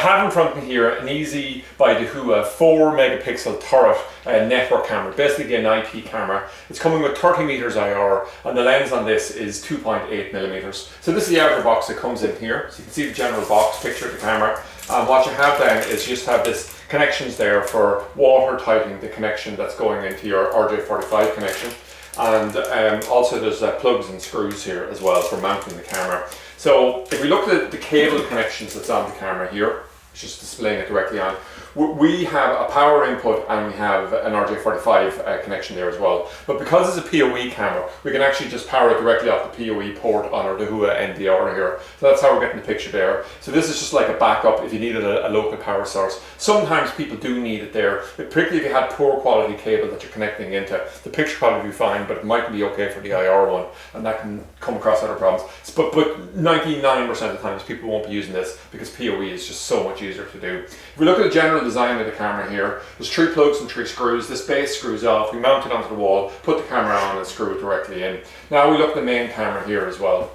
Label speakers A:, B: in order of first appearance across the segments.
A: have in front of me here an Easy by Dahua 4 megapixel turret network camera, basically an IP camera. It's coming with 30 meters IR, and the lens on this is 2.8 millimeters. So this is the outer box that comes in here. So you can see the general box picture of the camera. And what you have then is you just have this connections there for water tightening the connection that's going into your RJ45 connection. And also there's plugs and screws here as well for mounting the camera. So if we look at the cable connections that's on the camera here, it's just displaying it directly on. We have a power input and we have an RJ45 connection there as well. But because it's a PoE camera, we can actually just power it directly off the PoE port on our Dahua NVR here. So that's how we're getting the picture there. So this is just like a backup if you needed a local power source. Sometimes people do need it there, particularly if you had poor quality cable that you're connecting into. The picture quality will be fine, but it might be okay for the IR one, and that can come across other problems. But 99% of the times people won't be using this because PoE is just so much easier to do. If we look at the general design of the camera here, there's 3 plugs and 3 screws. This base screws off, we mount it onto the wall, put the camera on and screw it directly in. Now we look at the main camera here as well.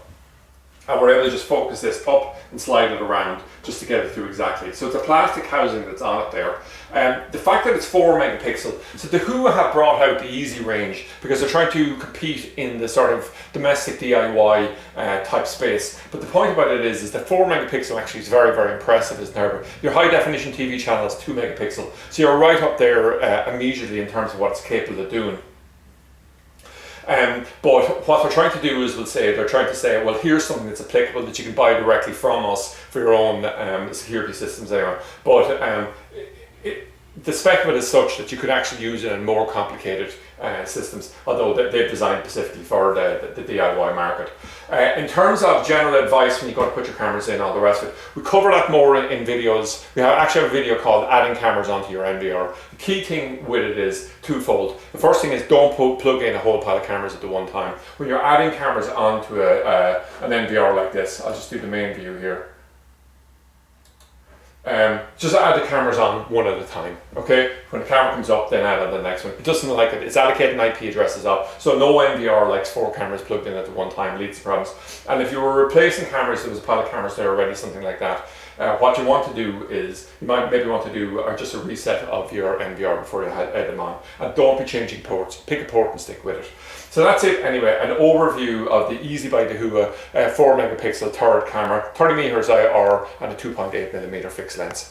A: And we're able to just focus this up and slide it around just to get it through exactly. So it's a plastic housing that's on it there. The fact that it's 4 megapixel, so Dahua have brought out the Easy range because they're trying to compete in the sort of domestic DIY type space. But the point about it is that 4 megapixel actually is very, very impressive, isn't there? Your high definition TV channel is 2 megapixel. So you're right up there immediately in terms of what it's capable of doing. But what they're trying to do is, they're trying to say, well, here's something that's applicable that you can buy directly from us for your own security systems there. But the spec of it is such that you could actually use it in more complicated systems, although they've designed specifically for the DIY market. In terms of general advice when you go to put your cameras in, all the rest of it, we cover that more in videos. We actually have a video called Adding Cameras onto Your NVR. The key thing with it is twofold. The first thing is don't plug in a whole pile of cameras at the one time. When you're adding cameras onto an NVR like this, I'll just do the main view here. Just add the cameras on one at a time, okay? When the camera comes up, then add on the next one. It doesn't like it. It's allocating IP addresses up, so no NVR likes 4 cameras plugged in at the one time, leads to problems. And if you were replacing cameras, there was a pile of cameras there already, something like that. What you want to do is, you might maybe want to do just a reset of your NVR before you add them on. And don't be changing ports. Pick a port and stick with it. So that's it anyway, an overview of the Easy by Dahua 4 megapixel turret camera, 30 meters IR and a 2.8 millimeter fixed lens.